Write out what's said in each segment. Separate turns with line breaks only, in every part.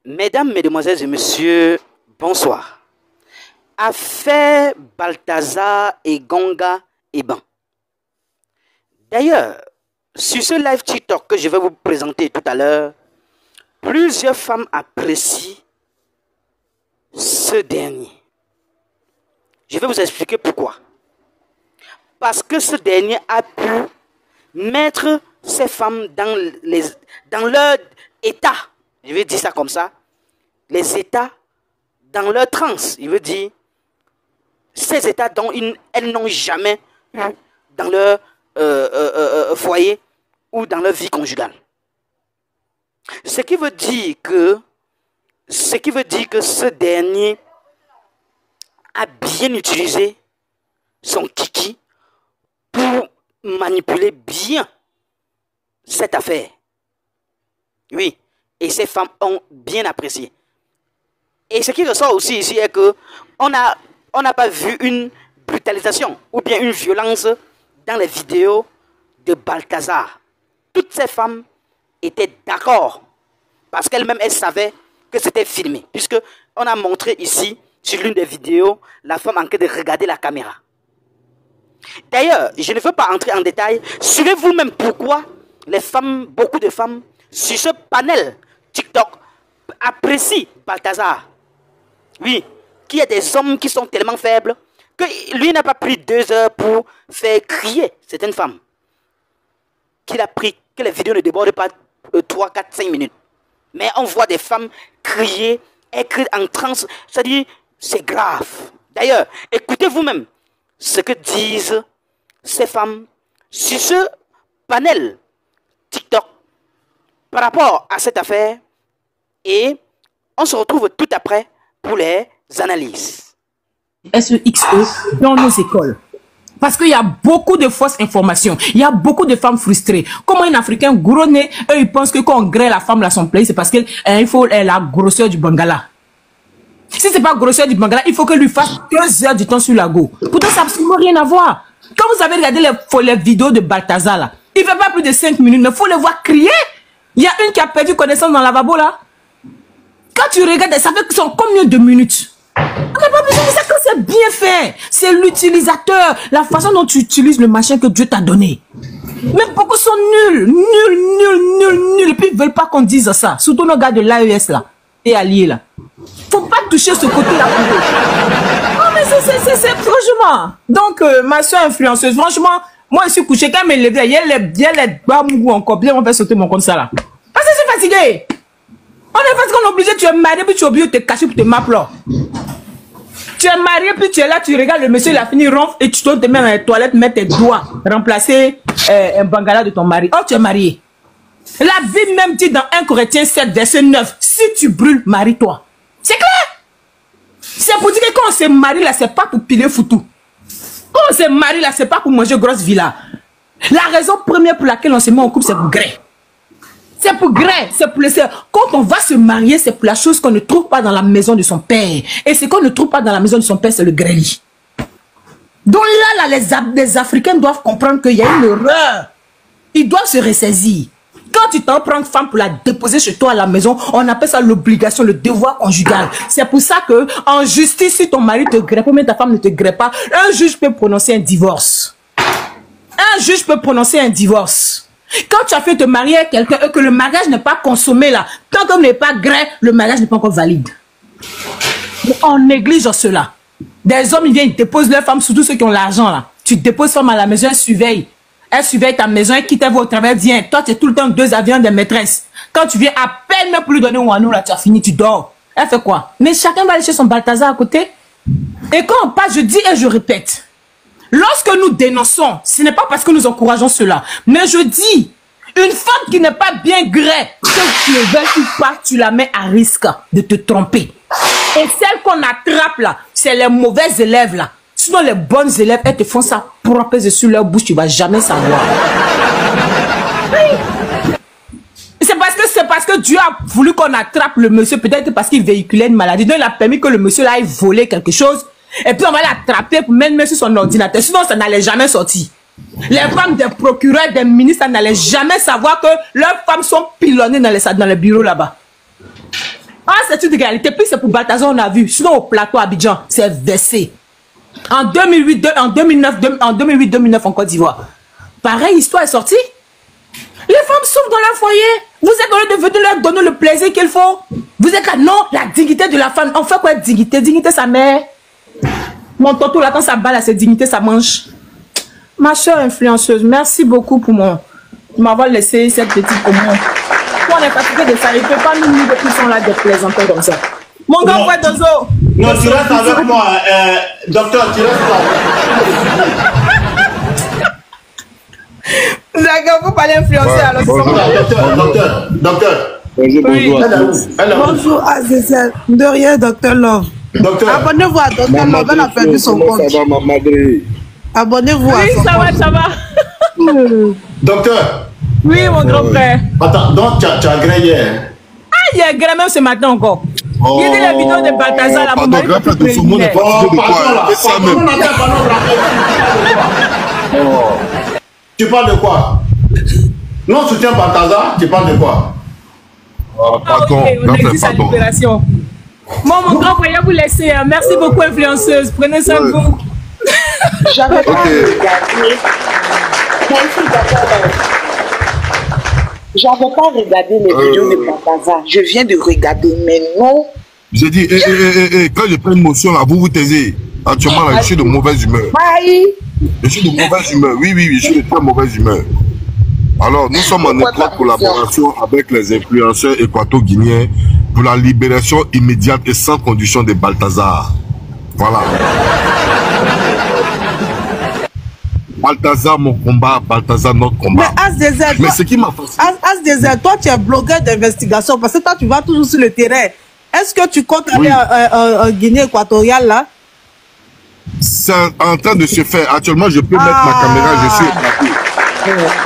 Mesdames, Mesdemoiselles et Messieurs, bonsoir. Affaire Balthazar et Gonga Eban. D'ailleurs, sur ce live TikTok que je vais vous présenter tout à l'heure, plusieurs femmes apprécient ce dernier. Je vais vous expliquer pourquoi. Parce que ce dernier a pu mettre ces femmes dans leur état. Je vais dire ça comme ça. Les états dans leur transe. Il veut dire ces états dont elles n'ont jamais eu dans leur foyer ou dans leur vie conjugale. Ce qui veut dire que ce dernier a bien utilisé son kiki pour manipuler bien cette affaire. Oui, et ces femmes ont bien apprécié. Et ce qui ressort aussi ici est que on n'a pas vu une brutalisation ou bien une violence dans les vidéos de Balthazar. Toutes ces femmes étaient d'accord parce qu'elles-mêmes, elles savaient que c'était filmé. Puisque on a montré ici, sur l'une des vidéos, la femme en train de regarder la caméra. D'ailleurs, je ne veux pas entrer en détail. Suivez vous-même pourquoi les femmes, beaucoup de femmes, sur ce panel TikTok, apprécient Balthazar. Oui, qu'il y a des hommes qui sont tellement faibles que lui n'a pas pris 2 heures pour faire crier certaines femmes. Qu'il a pris que les vidéos ne débordent pas 3, 4, 5 minutes. Mais on voit des femmes crier, écrire en transe. C'est-à-dire, c'est grave. D'ailleurs, écoutez vous-même ce que disent ces femmes sur ce panel TikTok par rapport à cette affaire. Et on se retrouve tout après pour les analyses.
SEXE dans nos écoles. Parce qu'il y a beaucoup de fausses informations. Il y a beaucoup de femmes frustrées. Comment un Africain gros nez, eux, ils pensent que quand on grêle la femme à son place, c'est parce qu'il faut la grosseur du Bangala. Si c'est pas grosseur du Bangala, il faut que lui fasse 2 heures du temps sur la go. Pourtant, ça n'a absolument rien à voir. Quand vous avez regardé les vidéos de Balthazar, là, il ne fait pas plus de 5 minutes. Il faut le voir crier. Il y a une qui a perdu connaissance dans le lavabo, là. Quand tu regardes, ça fait que sont combien de minutes? On n'a pas besoin de ça quand c'est bien fait. C'est l'utilisateur, la façon dont tu utilises le machin que Dieu t'a donné. Mais beaucoup sont nuls. Et puis ils ne veulent pas qu'on dise ça. Surtout nos gars de l'AES, là. Et alliés, là. Faut pas toucher ce côté-là pour eux. Oh, mais c'est franchement. Donc, ma soeur influenceuse, franchement, moi, je suis couché quand même levé. Il y a les bamou encore. Bien, on va sauter mon compte ça, là. Parce que je suis fatigué. On est parce qu'on est obligé, tu es marié, puis tu es obligé de te cacher pour te m'appeler. Tu es marié, puis tu es là, tu regardes le monsieur, il a fini ronfle, et tu dois te mettre dans les toilettes, mettre tes doigts, remplacer un bangala de ton mari. Oh, tu es marié. La Bible même dit dans 1 Corinthiens 7, verset 9, si tu brûles, marie-toi. C'est clair. C'est pour dire que quand on se marie là, c'est pas pour piler foutu. Quand on se marie là, c'est pas pour manger grosse villa. La raison première pour laquelle on se met en couple, c'est pour gré. C'est pour gré, c'est pour laisser. Quand on va se marier, c'est pour la chose qu'on ne trouve pas dans la maison de son père. Et ce qu'on ne trouve pas dans la maison de son père, c'est le grêli. Donc là, les Africains doivent comprendre qu'il y a une erreur. Ils doivent se ressaisir. Quand tu t'en prends une femme pour la déposer chez toi à la maison, on appelle ça l'obligation, le devoir conjugal. C'est pour ça que, en justice, si ton mari te greffe ou même ta femme ne te greffe pas, un juge peut prononcer un divorce. Un juge peut prononcer un divorce. Quand tu as fait te marier à quelqu'un et que le mariage n'est pas consommé là, tant qu'on n'est pas gré, le mariage n'est pas encore valide. Mais on néglige cela. Des hommes, ils viennent, ils déposent leur femme, surtout ceux qui ont l'argent là. Tu déposes femme à la maison, elle surveille. Elle surveille ta maison, elle quitte, elle va au travail, viens. Toi, tu es tout le temps 2 avions de maîtresse. Quand tu viens à peine même pour lui donner un ouanou là, tu as fini, tu dors. Elle fait quoi? Mais chacun va aller chez son Balthazar à côté. Et quand on passe, je dis et je répète. Lorsque nous dénonçons, ce n'est pas parce que nous encourageons cela. Mais je dis, une femme qui n'est pas bien grée, que tu ne veux pas, tu la mets à risque de te tromper. Et celle qu'on attrape là, c'est les mauvais élèves là. Sinon les bonnes élèves, elles te font ça propre sur leur bouche, tu ne vas jamais savoir. Oui. C'est parce que Dieu a voulu qu'on attrape le monsieur, peut-être parce qu'il véhiculait une maladie. Donc il a permis que le monsieur là ait volé quelque chose. Et puis on va l'attraper pour mettre sur son ordinateur. Sinon ça n'allait jamais sortir. Les femmes des procureurs, des ministres, n'allaient jamais savoir que leurs femmes sont pilonnées dans les bureaux là-bas. Ah, c'est une réalité. Puis c'est pour Balthazar, on a vu. Sinon, au plateau Abidjan, c'est versé. En 2008, en 2008-2009 en Côte d'Ivoire. Pareil, histoire est sortie. Les femmes souffrent dans leur foyer. Vous êtes au lieu de venir leur donner le plaisir qu'il faut. Vous êtes là, non, la dignité de la femme. On fait quoi dignité? Dignité, sa mère. Mon tonton, là, quand ça bat, là, c'est dignité, ça mange. Ma chère influenceuse, merci beaucoup pour m'avoir laissé cette petite commande. Quand on est fatigué de ça, il ne peut pas nous dire qu'ils sont là des plaisanteurs comme ça. Mon grand frère Dozo.
Non, tu restes avec moi, docteur, tu restes là.
D'accord, vous parlez influencer alors.
Docteur.
Bonjour,
Oui.
bonjour à tous.
Bonjour Azizel. De rien, Docteur Love.
Docteur.
Abonnez-vous à Docteur Love. Elle a perdu son compte.
Ça va, ma madre?
Abonnez-vous à
Oui,
son compte.
ça va.
Docteur.
Oui, mon grand frère.
Attends, donc tu as gré hier.
Ah, il y a gré même ce matin encore. Il y a la vidéo de Balthazar là.
Pardon, grand frère de Soumou n'est pas de quoi? Ça même.
Tu parles de quoi? Non, soutien Balthazar, tu parles de quoi?
Pardon,
Ok, on
grand frère,
existe à
pardon.
libération. Mon grand frère, vous laissez. Merci beaucoup, influenceuse. Prenez soin de vous.
J'avais pas
Ok.
regardé. Merci, Docteur. J'avais pas regardé les vidéos de Balthazar. Je viens de regarder, mais non.
J'ai dit, quand je prends une motion là, vous vous taisez. Actuellement, là, je suis de mauvaise humeur.
Bye.
Je suis de mauvaise humeur. Oui, je suis de très mauvaise humeur. Alors, nous sommes en étroite collaboration avec les influenceurs équato-guinéens pour la libération immédiate et sans condition de Balthazar. Voilà. Balthazar, mon combat. Balthazar, notre combat.
Mais Azizel,
Mais ce qui m'a fasciné,
Azizel, toi, tu es blogueur d'investigation parce que toi, tu vas toujours sur le terrain. Est-ce que tu comptes aller en Guinée équatoriale là?
c'est en train de se faire. Actuellement, je peux mettre ma caméra, je suis au plateau.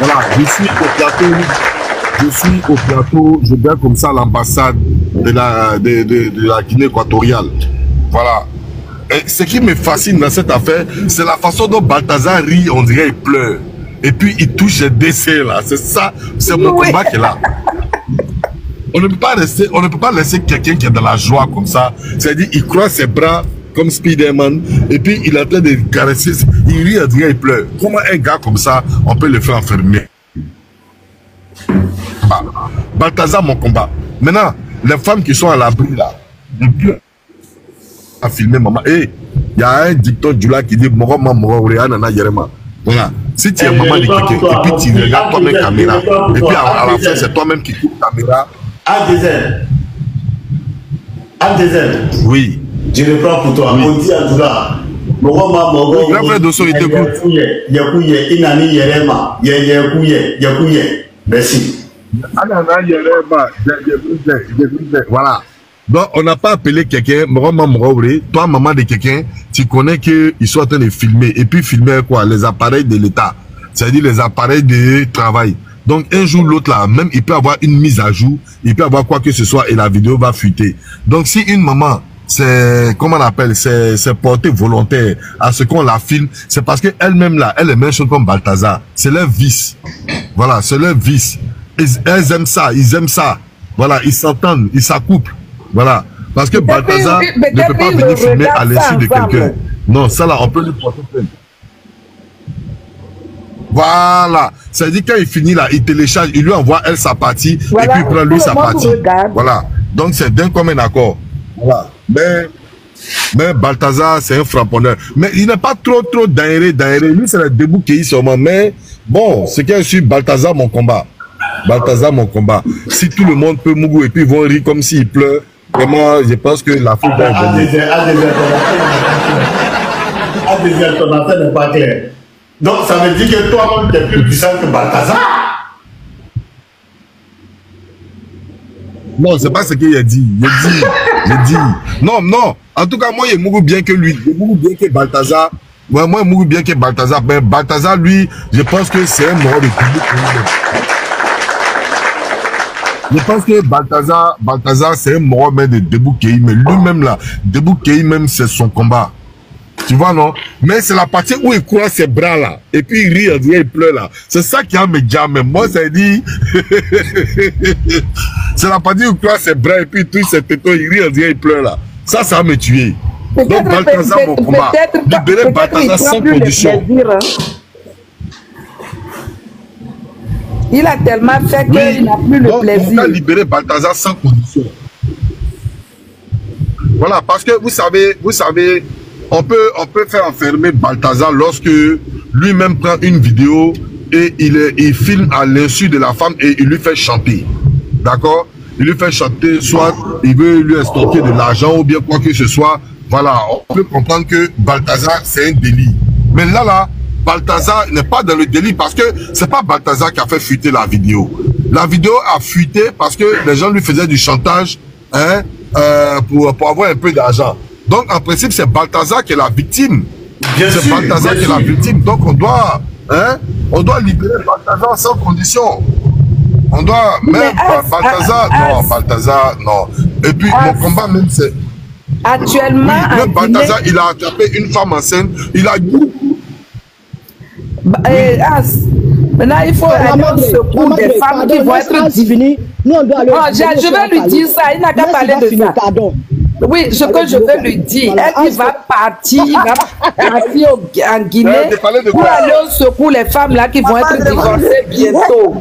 Voilà, je suis au plateau, je viens comme ça à l'ambassade de la Guinée équatoriale. Voilà. Et ce qui me fascine dans cette affaire, c'est la façon dont Balthazar rit, on dirait il pleure. Et puis il touche les décès là. C'est ça, c'est mon combat qui est là. On ne peut pas laisser quelqu'un qui est dans la joie comme ça. C'est-à-dire, il croise ses bras comme Spider-Man, et puis il est en train de caresser, il rit, il pleure. Comment un gars comme ça, on peut le faire enfermer? Balthazar, mon combat. Maintenant, les femmes qui sont à l'abri là, à filmer maman. Et il y a un dicton du lac qui dit Moroma, Nana Yerema. Voilà. Si tu es maman de quelqu'un, et puis tu regardes toi-même caméra, et puis à la fin, c'est toi-même qui tourne caméra.
Adézel.
Oui.
Je reprends pour toi. On dit à tout là.
Grand frère Dosso, il t'écoute.
Merci.
Voilà. Donc, on n'a pas appelé quelqu'un, toi, maman de quelqu'un, tu connais qu'ils sont en train de filmer. Et puis, filmer quoi? Les appareils de l'État. C'est-à-dire les appareils de travail. Donc, un jour, l'autre, là, même, il peut avoir une mise à jour, il peut avoir quoi que ce soit et la vidéo va fuiter. Donc, si une maman, c'est, comment on appelle, c'est portée volontaire à ce qu'on la filme, c'est parce qu'elle-même, là, elle est même chose comme Balthazar. C'est leur vice. Voilà, c'est leur vice. Elles aiment ça, ils aiment ça. Voilà, ils s'entendent, ils s'accouplent. Voilà. Parce que Balthazar ne peut pas venir filmer à l'insu de quelqu'un. Non, ça là, on peut lui porter plainte. Voilà. C'est-à-dire quand il finit là, il télécharge, il lui envoie elle sa partie, voilà, et puis il prend lui sa partie. Voilà. Donc c'est d'un commun accord. Voilà. Mais Balthazar, c'est un frapponneur. Mais il n'est pas trop daéré. Lui, c'est le debout qui est sûrement. Mais bon, ce qui est sûr, Balthazar, mon combat. Balthazar, mon combat. Si tout le monde peut mourir et puis ils vont rire comme s'ils pleurent, vraiment, je pense que la foule va venir.
Adézel, ton affaire n'est pas claire. Donc ça veut dire que toi-même, tu es plus puissant que Balthazar.
Non, c'est pas ce qu'il a dit. Il dit. Non. En tout cas, moi, il mourut bien que lui. Il mourut bien que Balthazar. Ouais, moi, il mourut bien que Balthazar. Mais Balthazar, lui, je pense que c'est un mort de public. Je pense que Balthazar, c'est un mort de Debout Kei. Mais lui-même, là, Debout Kei, même, c'est son combat. Tu vois, non? Mais c'est la partie où il croise ses bras là. Et puis il rit, on dirait il pleure là. C'est ça qui a me jamais. Moi, ça dit. C'est la partie où il croise ses bras et puis il touche ses tétons, il rit, on dirait il pleure là. Ça va me tuer. Donc Balthazar, mon combat. Libérer Balthazar sans condition.
Il a tellement fait qu'il n'a plus le plaisir.
On va libérer Balthazar sans condition. Voilà, parce que vous savez, on peut faire enfermer Balthazar lorsque lui-même prend une vidéo et il filme à l'insu de la femme et il lui fait chanter. D'accord? Il lui fait chanter, soit il veut lui estorquer de l'argent ou bien quoi que ce soit. Voilà, on peut comprendre que Balthazar, c'est un délit. Mais là, Balthazar n'est pas dans le délit parce que c'est pas Balthazar qui a fait fuiter la vidéo. La vidéo a fuité parce que les gens lui faisaient du chantage, hein, pour avoir un peu d'argent. Donc, en principe, c'est Balthazar qui est la victime. C'est Balthazar qui est la victime. Donc, on doit libérer Balthazar sans condition. On doit, même Balthazar, non. Et puis, mon combat même, c'est...
Actuellement,
oui, même Balthazar, il a attrapé une femme enceinte, il a...
Maintenant, il faut aller au secours des femmes qui vont être divinées. Je vais lui dire ça, il n'a qu'à parler de ça. Oui, ce que je veux lui dire, il va partir en Guinée pour aller au secours les femmes là qui vont être divorcées bientôt.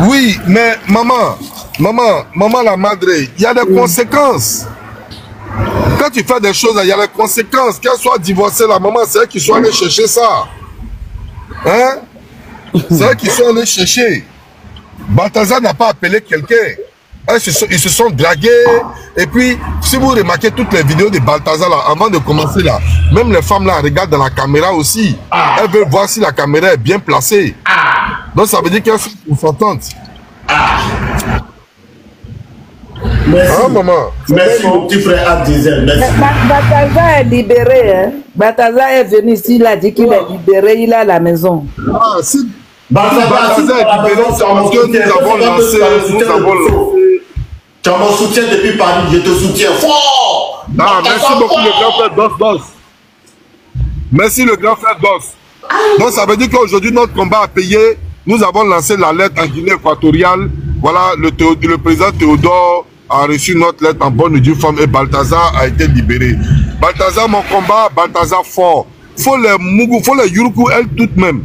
Oui, mais maman la madre, il y a des conséquences. Quand tu fais des choses, il y a des conséquences. Qu'elle soit divorcée, la maman, c'est elle qui soit allée chercher ça. Hein? C'est elle qui sont allés chercher. Balthazar n'a pas appelé quelqu'un. Ils se sont dragués. Et puis, si vous remarquez toutes les vidéos de Balthazar, là, avant de commencer, là, même les femmes là regardent dans la caméra aussi. Elles veulent voir si la caméra est bien placée. Donc, ça veut dire qu'elles sont consentantes.
Merci.
Hein, maman?
Merci, mon petit frère Abdizel. Merci.
Balthazar est libéré. Hein? Balthazar est venu ici, il a dit qu'il est libéré, il est à la maison.
Ah, si
Balthazar est libéré,
nous avons lancé.
Tu as mon soutien depuis Paris, je te soutiens fort.
Ah, merci beaucoup, le grand frère Dos. Merci, le grand frère Dos. Donc, ça veut dire qu'aujourd'hui, notre combat a payé. Nous avons lancé la lettre en Guinée équatoriale. Voilà, le président Théodore a reçu notre lettre en bonne et due forme et Balthazar a été libéré. Balthazar, mon combat, Balthazar fort. Faut les Mougou, faut les Yuruku, elles toutes mêmes.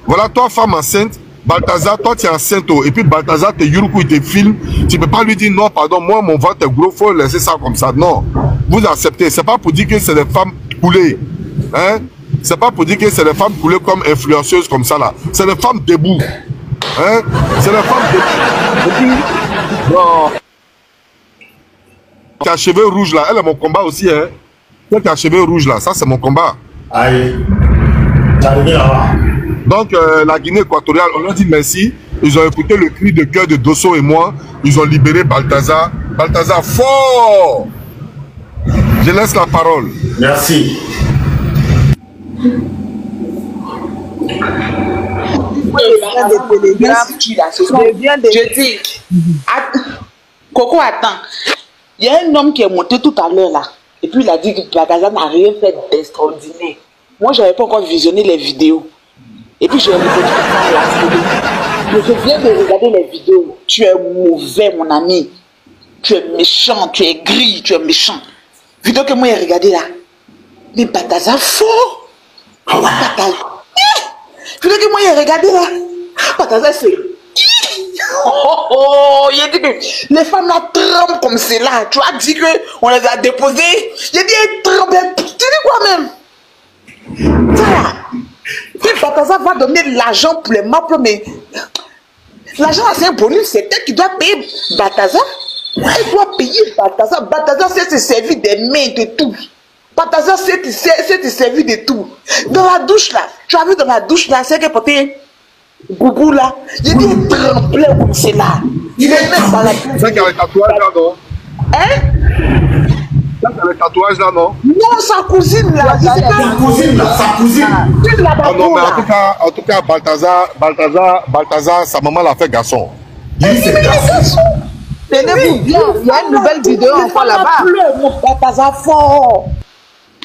Voilà, toi, femme enceinte, Balthazar, toi, tu es enceinte. Et puis Balthazar, tes Yuruku, il te filme. Tu ne peux pas lui dire non, pardon, moi, mon ventre est gros, faut laisser ça comme ça. Non, vous acceptez. C'est pas pour dire que c'est des femmes coulées. Hein? C'est pas pour dire que c'est des femmes coulées comme influenceuses comme ça, là. C'est des femmes debout. Hein? C'est des femmes debout. Non. Qui a cheveux rouges là, elle est mon combat aussi, hein. Celle qui a cheveux rouges là, ça c'est mon combat.
Aïe. J'arrive là-bas.
Donc la Guinée équatoriale, on leur dit merci. Ils ont écouté le cri de cœur de Dosso et moi. Ils ont libéré Balthazar. Balthazar fort. Je laisse la parole.
Merci.
Je dis, Coco, attends. Il y a un homme qui est monté tout à l'heure là. Et puis il a dit que Balthazar n'a rien fait d'extraordinaire. Moi, je n'avais pas encore visionné les vidéos. Et puis je viens de regarder les vidéos. Tu es mauvais, mon ami. Tu es méchant, tu es gris, tu es méchant. Vidéo que moi j'ai regardé là. Mais Balthazar fort. Balthazar. Vidéo que moi j'ai regardé là. Balthazar c'est... il a dit que les femmes là tremblent comme c'est là. Tu as dit qu'on les a déposées. Il a dit elles tremblent. Tu dis quoi même? Voilà. Si Balthazar va donner de l'argent pour les maps, mais l'argent c'est un bonus, c'est elle qui doit payer Balthazar. Elle doit payer Balthazar. Balthazar sait se servir des mains de tout. Balthazar sait te servir de tout. Dans la douche là, tu as vu dans la douche là, c'est qu'elle portait Gougou là, il dit il tremblait comme c'est là. Il est même dans la douche.
C'est qu'il y a les tatouages là, non?
Hein?
C'est qu'il y a les tatouages là, non?
Non, sa cousine là.
Sa cousine là, sa cousine.
Ah non, mais en tout cas, Balthazar, sa maman l'a fait garçon.
Elle c'est garçon.
Tenez-vous bien, il y a une nouvelle vidéo encore là-bas. Balthazar fort.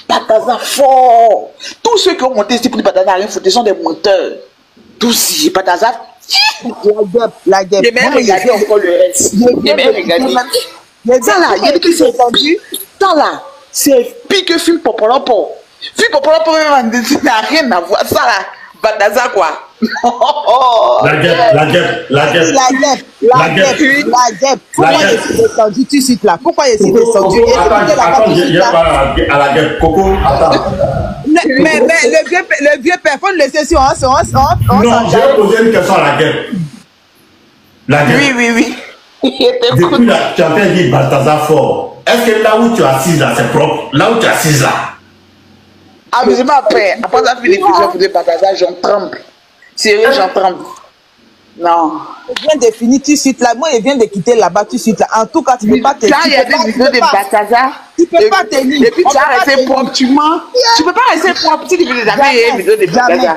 Balthazar fort. Tous ceux qui ont monté ici pour dire Balthazar rien foutu sont des menteurs. Tous, Balthazar.
La guêpe.
J'ai même regardé encore le reste. J'ai même regardé. Ça là, il y a des qui sont entendus. Ça là, c'est pire que film Popolopo. Film Popolopo, n'a rien à voir. Ça là, Balthazar quoi.
La guêpe.
Pourquoi il s'est descendu tout de suite là? Pourquoi il s'est descendu?
Attends, il n'y a pas à la guêpe. Coco, attends.
Mais le vieux père, faut le laisser sur
Non, je vais poser une question à la guêpe. La guêpe.
Oui.
Depuis là, tu as fait dire Balthazar fort. Est-ce que là où tu es assise là, c'est propre? Là où tu es assise là.
Amusez-moi après. Après ça, Philippe, je faisais Balthazar, j'en tremble. Sérieux, j'en tremble. Non.
Il vient de finir tout de suite là. Moi, il vient de quitter là-bas tout de suite là. En tout cas, tu ne peux pas tenir.
Quand il y a des vidéos de Balthazar,
tu peux pas tenir.
Et puis tu as resté propre, tu mens. Tu peux pas rester propre. Si tu veux jamais une vidéo de Balthazar.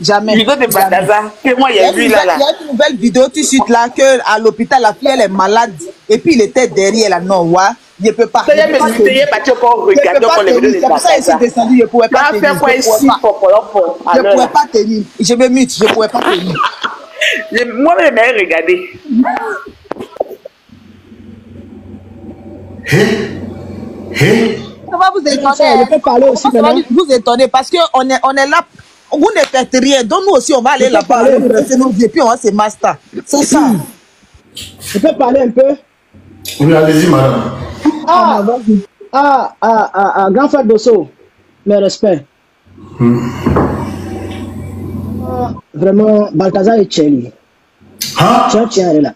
Jamais.
Vidéo de Balthazar. Que moi, il y a vu là.
Il y a une nouvelle vidéo tout de suite là que à l'hôpital, la fille elle est malade. Et puis il était derrière là. Non, ouais. Il ne peut pas.
C'est pour ça
qu'il s'est descendu. Je ne pouvais pas tenir. Je ne pouvais pas tenir. Je me mute. Je ne pouvais pas tenir.
Moi, je vais regarder.
Ça va vous étonner. Je peux parler aussi maintenant. Vous étonner parce qu'on est là. Vous ne faites rien. Donc nous aussi, on va aller là-bas. C'est nos vieux, puis on va se master. C'est ça.
Je peux parler un peu?
Oui, allez-y, madame.
Grand frère Dosso, mes respects. Vraiment, Balthazar et Tchéli. Tiens, là.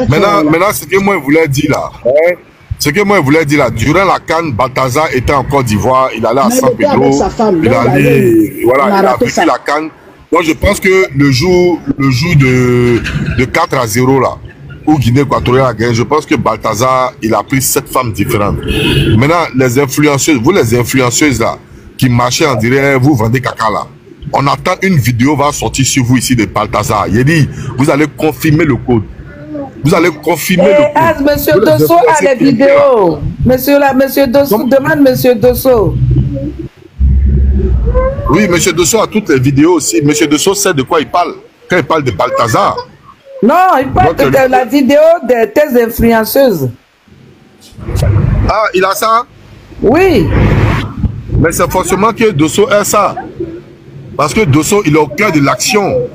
Maintenant, ce que moi je voulais dire là, ce que moi je voulais dire là, durant la CAN, Balthazar était en Côte d'Ivoire, il allait à San Pedro, il a vécu la CAN. Donc je pense que le jour de 4-0 là, où Guinée équatoriale a gagné, je pense que Balthazar, il a pris 7 femmes différentes. Maintenant, les influenceuses, vous les influenceuses là, qui marchaient en direct, vous vendez caca là. On attend une vidéo va sortir sur vous ici de Balthazar. Il dit, vous allez confirmer le code. Vous allez confirmer le code.
Monsieur Dosso a les vidéos. Monsieur Dosso, demande Monsieur Dosso.
Oui, Monsieur Dosso a toutes les vidéos aussi. Monsieur Dosso sait de quoi il parle. Quand il parle de Balthazar.
Non, il parle de la vidéo de tes influenceuses.
Ah, il a ça?
Oui.
Mais c'est forcément que Dosso a ça. Parce que Dosso, il est au cœur de l'action.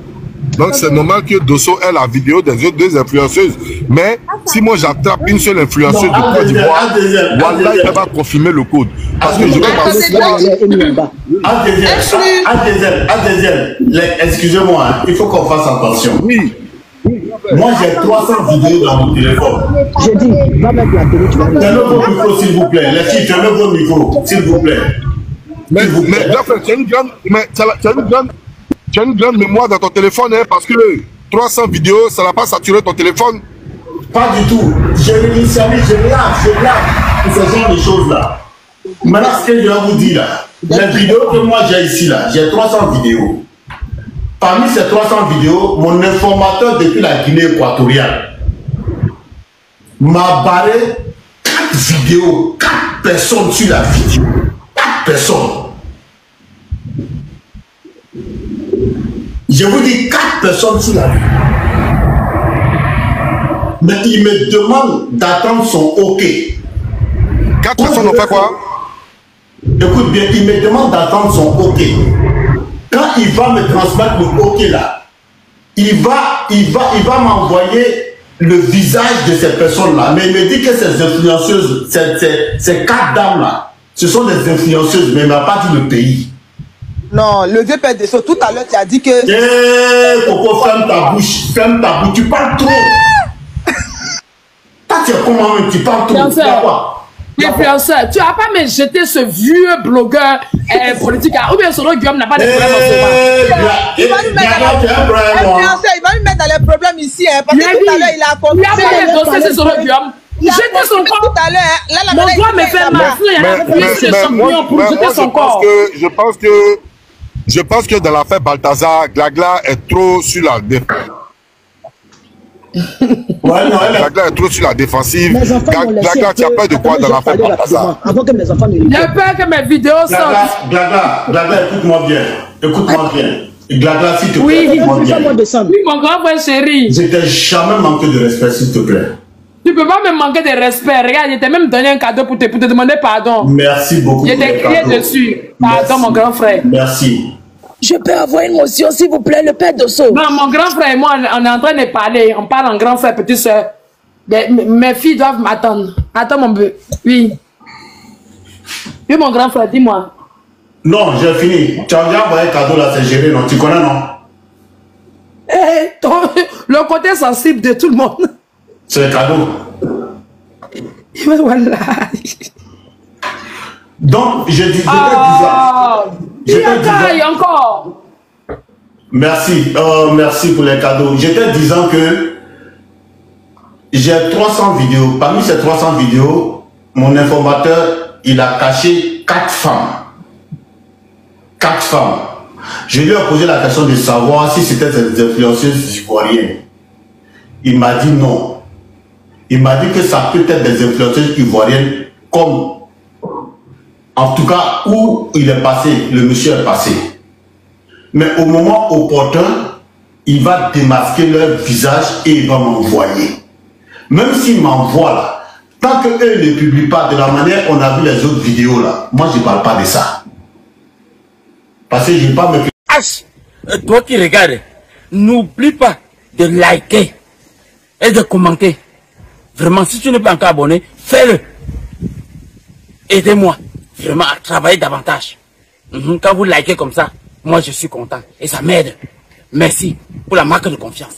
Donc c'est normal que Dosso ait la vidéo des autres deux influenceuses. Mais si moi j'attrape une seule influenceuse de Côte d'Ivoire, voilà, il va confirmer le code. Parce que je
vais excusez-moi, il faut qu'on fasse attention.
Oui.
Moi j'ai 300 vidéos dans mon téléphone.
J'ai dit, va mettre la télé, tu vas mettre.
Tenez vos micros s'il vous plaît. Les filles, tenez vos micros s'il vous plaît.
Mais tu as une grande mémoire dans ton téléphone, hein, parce que 300 vidéos, ça n'a pas saturé ton téléphone.
Pas du tout. J'ai l'initiative, je lave pour ce genre de choses-là. Maintenant, ce que je vais vous dire là, les vidéos que moi j'ai ici là, j'ai 300 vidéos. Parmi ces 300 vidéos, mon informateur depuis la Guinée équatoriale m'a barré 4 vidéos, 4 personnes sur la vidéo. 4 personnes. Je vous dis 4 personnes sur la vidéo. Mais il me demande d'attendre son OK.
4 personnes ont fait quoi?
Écoute bien, il me demande d'attendre son OK. Quand il va me transmettre le OK là, il va m'envoyer le visage de ces personnes-là. Mais il me dit que ces influenceuses, ces 4 dames-là, ce sont des influenceuses, mais il ne m'a pas dit le pays.
Non, le vieux père de ça, tout à l'heure, tu as dit que...
Eh, Coco, ferme ta bouche, tu parles trop. Tu es comment même, tu parles trop.
Influenceur, tu n'as pas me jeter ce vieux blogueur politique, ou bien son Guillaume n'a pas de problème en ce moment.
Il va nous mettre dans les problèmes ici, parce que tout à l'heure, il a compris.
Il a pas de dossier, c'est son Guillaume. Jeter son corps. Mon doigt me fait mal. Il y a appuyé sur le champignon pour jeter son corps.
Je pense que dans l'affaire Balthazar, Glagla est trop sur la défense.
Ouais, non,
Glagla est trop sur la défensive.
Mes enfants m'ont laissé
Glagla, tu as peur de quoi dans l'affaire Balthazar?
Avant que mes enfants ne
J'ai peur que mes vidéos sortent.
Glagla, écoute-moi bien. Écoute-moi bien. Glagla, s'il te plaît,
Oui,
écoute-moi bien.
Oui, mon grand frère chéri.
Je t'ai jamais manqué de respect, s'il te plaît.
Tu peux pas me manquer de respect. Regarde, je t'ai même donné un cadeau pour te demander pardon.
Merci beaucoup.
Je t'ai crié dessus. Pardon, mon grand frère.
Merci.
Je peux avoir une motion, s'il vous plaît, le père Dosso.
Non, mon grand frère et moi, on est en train de parler. On parle en grand frère, petite soeur. Mes filles doivent m'attendre. Attends, mon bébé. Oui. Oui, mon grand frère, dis-moi.
Non, j'ai fini. Tu as déjà envoyé un cadeau là, c'est géré, non? Tu connais, non?
Le côté sensible de tout le monde.
C'est un cadeau.
Voilà.
Donc, je dis,
encore.
Merci, merci pour les cadeaux. J'étais disant que j'ai 300 vidéos. Parmi ces 300 vidéos, mon informateur, il a caché 4 femmes. 4 femmes. Je lui ai posé la question de savoir si c'était des influenceuses ivoiriennes. Il m'a dit non. Il m'a dit que ça peut être des influenceuses ivoiriennes comme, en tout cas, où il est passé, le monsieur est passé. Mais au moment opportun, il va démasquer leur visage et il va m'envoyer. Même s'il m'envoie là, tant qu'eux ne publient pas de la manière qu'on a vu les autres vidéos là, moi je ne parle pas de ça. Parce que je ne vais pas me...
H, toi qui regardes, n'oublie pas de liker et de commenter. Vraiment, si tu n'es pas encore abonné, fais-le. Aidez-moi vraiment à travailler davantage. Quand vous likez comme ça, moi je suis content et ça m'aide. Merci pour la marque de confiance.